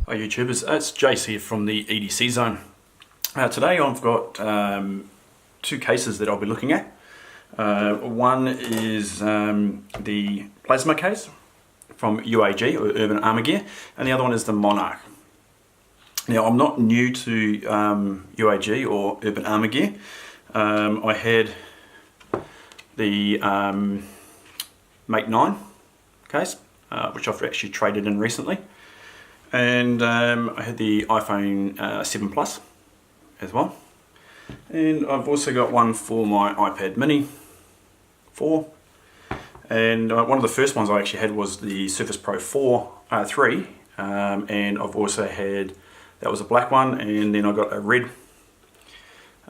Hi YouTubers, it's Jace here from the EDC Zone. Today I've got two cases that I'll be looking at. One is the plasma case from UAG, or Urban Armour Gear, and the other one is the Monarch. Now I'm not new to UAG or Urban Armour Gear. I had the Mate 9 case, which I've actually traded in recently. And I had the iPhone 7 Plus as well, and I've also got one for my iPad Mini 4, and one of the first ones I actually had was the Surface Pro 3, and I've also had, that was a black one, and then I got a red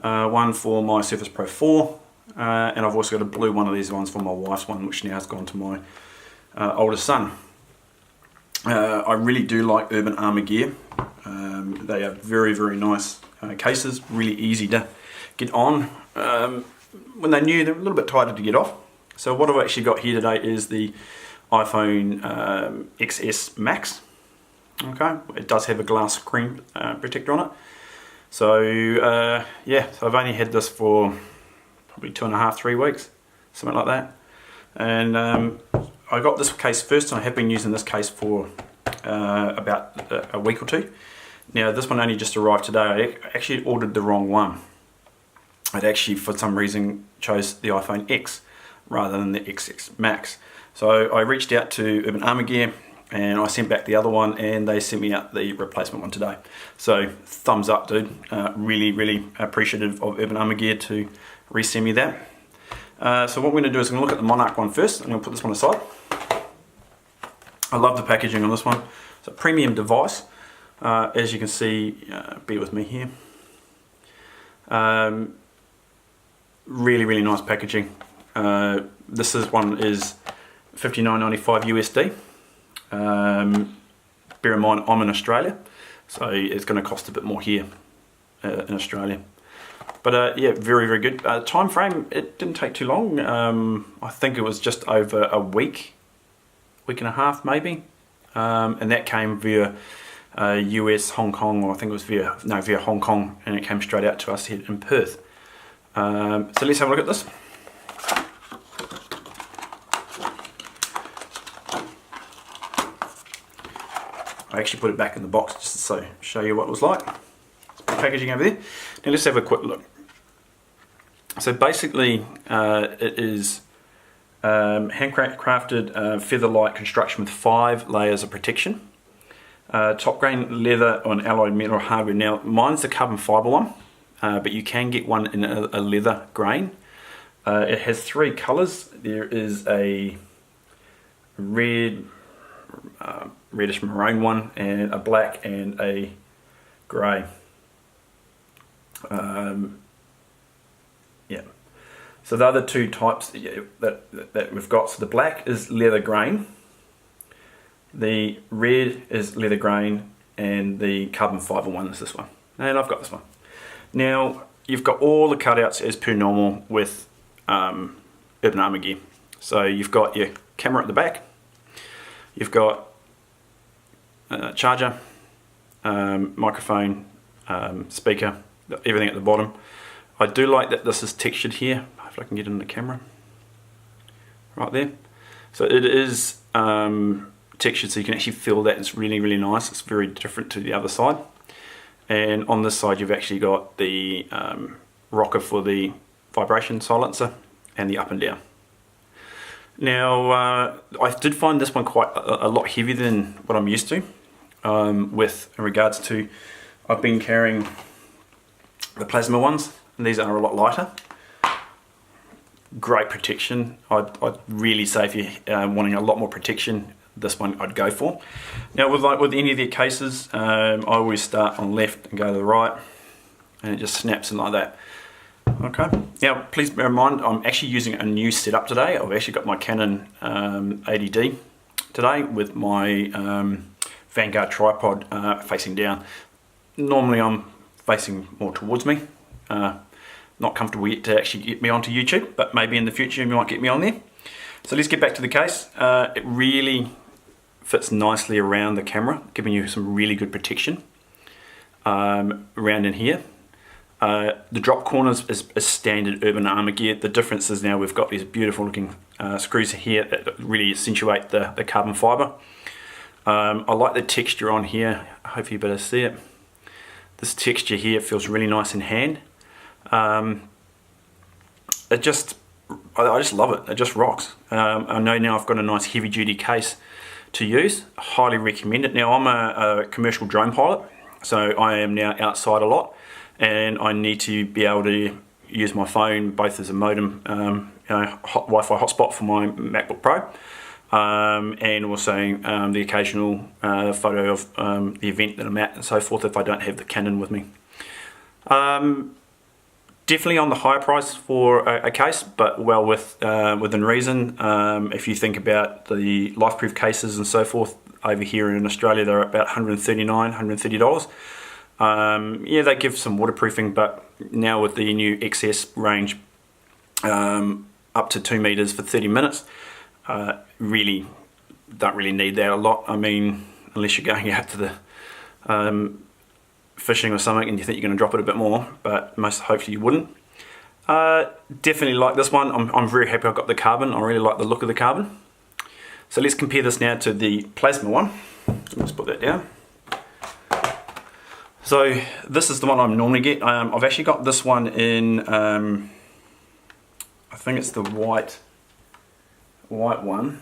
one for my Surface Pro 4, and I've also got a blue one of these ones for my wife's one, which now has gone to my oldest son. I really do like Urban Armour Gear. They are very, very nice cases, really easy to get on. When they're new, they're a little bit tighter to get off. So what I've actually got here today is the iPhone XS Max. Okay, it does have a glass screen protector on it. So yeah, so I've only had this for probably 2.5 to 3 weeks, something like that. And I got this case first, and I have been using this case for about a week or two. Now this one only just arrived today. I actually ordered the wrong one. I'd actually for some reason chose the iPhone X rather than the XS Max. So I reached out to Urban Armour Gear and I sent back the other one, and they sent me out the replacement one today. So thumbs up, dude. Really, really appreciative of Urban Armour Gear to resend me that. So what we're going to do is I'm going to look at the Monarch one first. I'm going to put this one aside. I love the packaging on this one. It's a premium device. As you can see, bear with me here. Really, really nice packaging. This one is $59.95 USD. Bear in mind, I'm in Australia, so it's going to cost a bit more here in Australia. But yeah, very, very good. Time frame, it didn't take too long. I think it was just over a week and a half maybe. And that came via US, Hong Kong, or I think it was via Hong Kong, and it came straight out to us here in Perth. So let's have a look at this. I actually put it back in the box just to show you what it was like. Packaging over there. Now let's have a quick look. So basically it is handcrafted feather-light construction with 5 layers of protection. Top grain leather on alloyed metal hardware. Now mine's the carbon fibre one, but you can get one in a leather grain. It has 3 colours. There is a red, reddish maroon one, and a black, and a grey. Yeah. So the other 2 types that we've got, so the black is leather grain, the red is leather grain, and the carbon fibre one is this one. And I've got this one. Now you've got all the cutouts as per normal with Urban Armour Gear. So you've got your camera at the back, you've got charger, microphone, speaker, everything at the bottom. I do like that this is textured here. If I can get in the camera, right there. So it is textured, so you can actually feel that. It's really, really nice. It's very different to the other side. And on this side, you've actually got the rocker for the vibration silencer and the up and down. Now, I did find this one quite a lot heavier than what I'm used to. In regards to, I've been carrying the plasma ones, and these are a lot lighter. Great protection. I'd really say if you're wanting a lot more protection, this one I'd go for. Now with any of their cases, I always start on the left and go to the right, and it just snaps in like that. Okay. Now please bear in mind, I'm actually using a new setup today. I've actually got my Canon 80D today with my Vanguard tripod facing down. Normally I'm facing more towards me. Not comfortable yet to actually get me onto YouTube, but maybe in the future you might get me on there. So let's get back to the case. It really fits nicely around the camera, giving you some really good protection around in here. The drop corners is standard Urban Armour gear. The difference is now we've got these beautiful looking screws here that really accentuate the carbon fibre. I like the texture on here. Hopefully you better see it. This texture here feels really nice in hand. I just love it. It just rocks. I know now I've got a nice heavy duty case to use. I highly recommend it. Now I'm a commercial drone pilot, so I am now outside a lot, and I need to be able to use my phone both as a modem, Wi-Fi hotspot for my MacBook Pro, and also the occasional photo of the event that I'm at and so forth if I don't have the Canon with me. Definitely on the higher price for a case, but well within reason. If you think about the LifeProof cases and so forth, over here in Australia they're about $139, $130. Yeah, they give some waterproofing, but now with the new XS range, up to 2 meters for 30 minutes, really don't really need that a lot. I mean, unless you're going out to the fishing or something and you think you're going to drop it a bit more, but most hopefully you wouldn't. Definitely like this one. I'm very happy I've got the carbon. I really like the look of the carbon. So let's compare this now to the plasma one. Let's put that down. So this is the one I normally get. I've actually got this one in, I think it's the white one,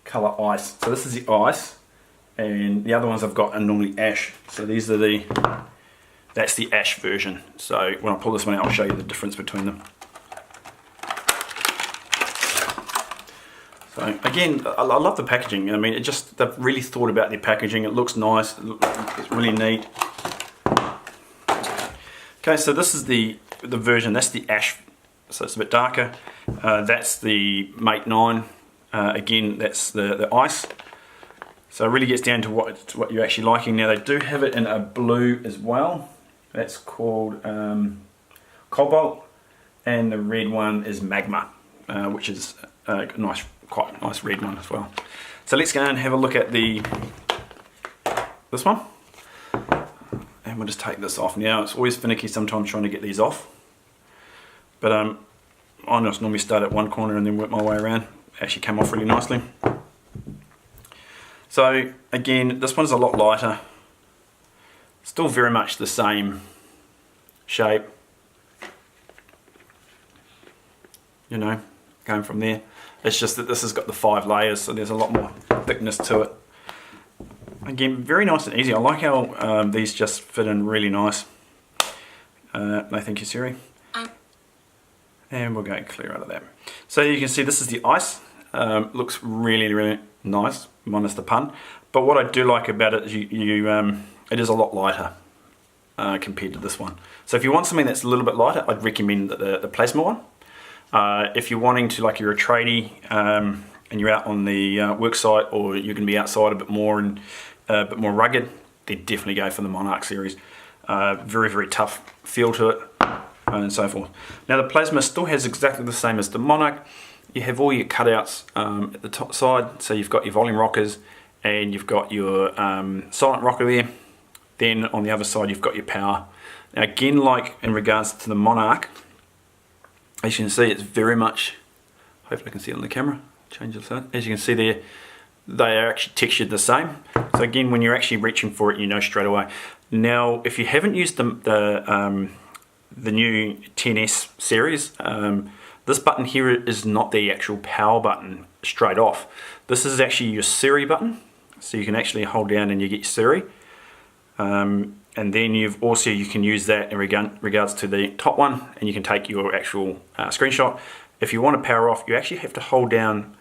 color ice. So this is the ice, and the other ones I've got are normally ash. So these are that's the ash version. So when I pull this one out, I'll show you the difference between them. So again, I love the packaging. I mean, they've really thought about their packaging. It looks nice, it's really neat. Okay, so this is the version, that's the ash, so it's a bit darker. That's the Mate 9, again, that's the ice. So it really gets down to what you're actually liking. Now they do have it in a blue as well. That's called Cobalt, and the red one is Magma, which is a quite nice red one as well. So let's go and have a look at this one, and we'll just take this off. Now it's always finicky sometimes trying to get these off, but I just normally start at one corner and then work my way around. Actually came off really nicely. So again, this one's a lot lighter, still very much the same shape, you know, going from there. It's just that this has got the 5 layers, so there's a lot more thickness to it. Again, very nice and easy. I like how these just fit in really nice. No, thank you, Siri. And we'll go clear out of that. So you can see this is the ice. Looks really, really nice, minus the pun. But what I do like about it is it is a lot lighter compared to this one. So if you want something that's a little bit lighter, I'd recommend the plasma one. If you're wanting to, like you're a tradie and you're out on the work site, or you're going to be outside a bit more and a bit more rugged, then definitely go for the Monarch series. Very, very tough feel to it and so forth. Now the plasma still has exactly the same as the Monarch. You have all your cutouts at the top side, so you've got your volume rockers and you've got your silent rocker there. Then on the other side you've got your power. Now again, like in regards to the Monarch, as you can see, it's very much, hopefully I can see it on the camera, change the sun. As you can see there, they are actually textured the same. So again, when you're actually reaching for it, you know straight away. Now, if you haven't used the new 10S series, this button here is not the actual power button straight off. This is actually your Siri button. So you can actually hold down and you get your Siri. And then you can use that in regards to the top one, and you can take your actual screenshot. If you want to power off, you actually have to hold down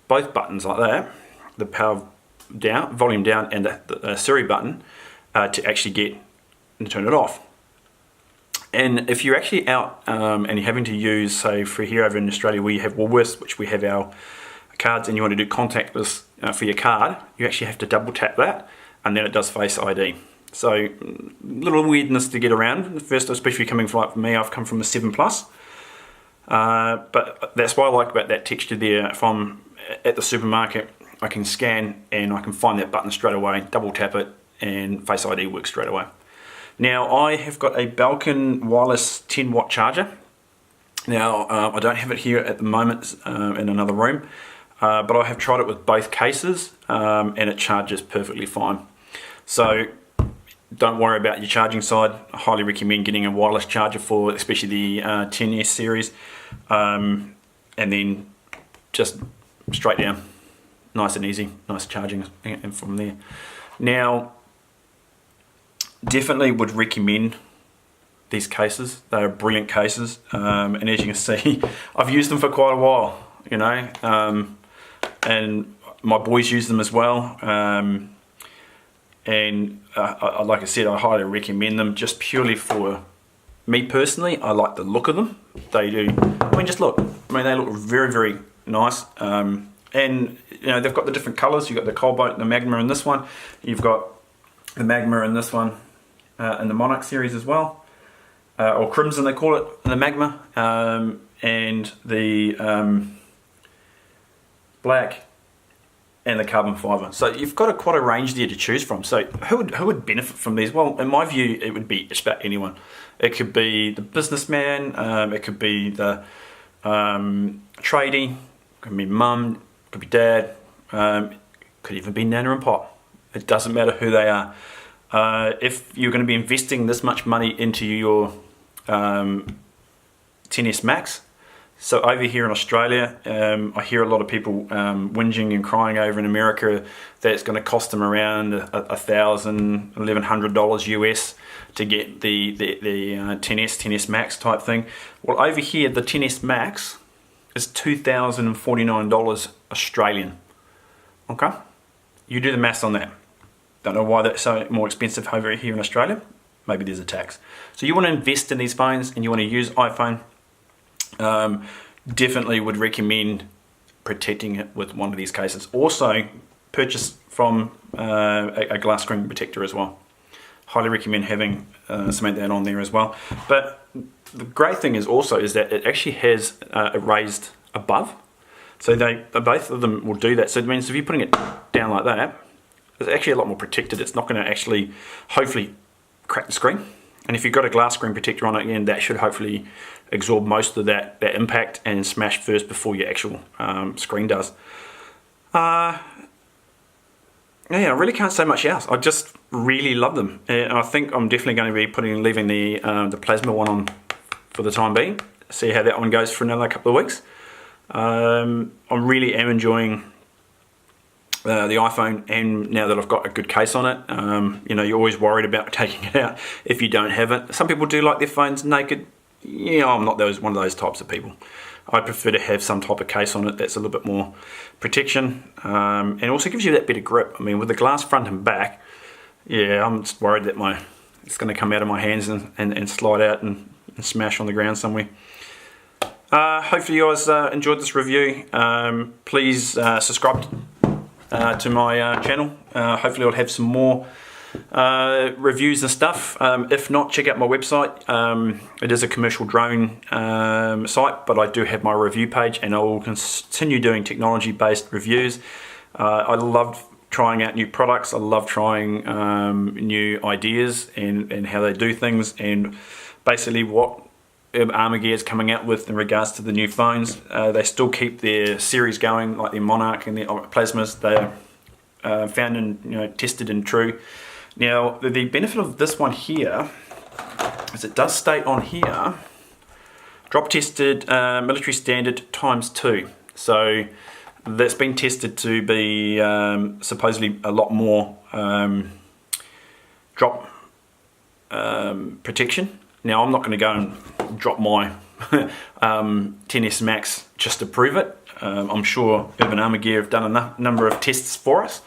both buttons like that, the power down, volume down, and the Siri button to actually get and turn it off. And if you're actually out and you're having to use, say for here over in Australia where you have Woolworths, which we have our cards, and you want to do contactless for your card, you actually have to double tap that, and then it does Face ID. So little weirdness to get around. First, especially coming from me, I've come from a 7 Plus. But that's what I like about that texture there. If I'm at the supermarket, I can scan and I can find that button straight away, double tap it, and Face ID works straight away. Now I have got a Belkin wireless 10 watt charger. Now I don't have it here at the moment in another room, but I have tried it with both cases and it charges perfectly fine. So don't worry about your charging side. I highly recommend getting a wireless charger for especially the 10S series, and then just straight down, nice and easy, nice charging and from there. Now definitely would recommend these cases. They are brilliant cases, and as you can see, I've used them for quite a while, you know, and my boys use them as well, and like I said, I highly recommend them just purely for me personally. I like the look of them. They do, I mean, just look, I mean, they look very, very nice, and you know, they've got the different colors. You've got the Cobalt and the Magma in this one, you've got the Magma in this one, in the Monarch series as well, or Crimson they call it in the Magma, and the black and the carbon fibre. So you've got quite a range there to choose from. So who would benefit from these? Well, in my view, it would be just about anyone. It could be the businessman, it could be the tradie, it could be mum, it could be dad, could even be Nana and Pop. It doesn't matter who they are. If you're going to be investing this much money into your 10S Max, so over here in Australia, I hear a lot of people whinging and crying over in America that it's going to cost them around $1,000, $1,100 US to get the 10S Max type thing. Well, over here the 10S Max is $2,049 Australian. Okay, you do the maths on that. Don't know why that's so more expensive over here in Australia. Maybe there's a tax. So you want to invest in these phones and you want to use iPhone, definitely would recommend protecting it with one of these cases. Also purchase from a glass screen protector as well. Highly recommend having something like that on there as well. But the great thing is also is that it actually has a raised above. So both of them will do that. So it means if you're putting it down like that, it's actually a lot more protected. It's not going to actually, hopefully, crack the screen. And if you've got a glass screen protector on it, again, that should hopefully absorb most of that impact and smash first before your actual screen does. Yeah, I really can't say much else. I just really love them, and I think I'm definitely going to be leaving the plasma one on for the time being. See how that one goes for another couple of weeks. I really am enjoying the iPhone, and now that I've got a good case on it, you know, you're always worried about taking it out if you don't have it. Some people do like their phones naked. You know, I'm not one of those types of people. I prefer to have some type of case on it that's a little bit more protection, and also gives you that bit of grip. I mean, with the glass front and back, yeah, I'm just worried that it's going to come out of my hands and slide out and smash on the ground somewhere. Hopefully you guys enjoyed this review. Please subscribe to my channel. Hopefully I'll have some more reviews and stuff. If not, check out my website. It is a commercial drone site, but I do have my review page, and I will continue doing technology based reviews. I love trying out new products. I love trying new ideas and how they do things, and basically what Urban Armour Gear is coming out with in regards to the new phones. They still keep their series going, like the Monarch and the Plasmas. They're found and, you know, tested and true. Now the benefit of this one here is it does state on here, drop tested military standard ×2. So that's been tested to be supposedly a lot more drop protection. Now I'm not going to go and drop my 10S Max just to prove it. I'm sure Urban Armour Gear have done a number of tests for us.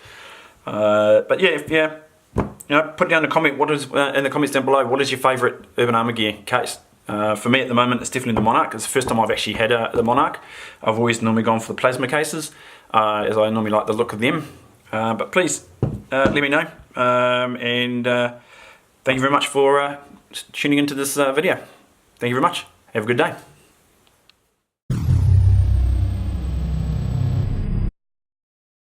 But yeah, you know, put down a comment. What is in the comments down below? What is your favourite Urban Armour Gear case? For me at the moment, it's definitely the Monarch. It's the first time I've actually had the Monarch. I've always normally gone for the plasma cases, as I normally like the look of them. But please let me know, and thank you very much for tuning into this video. Thank you very much. Have a good day.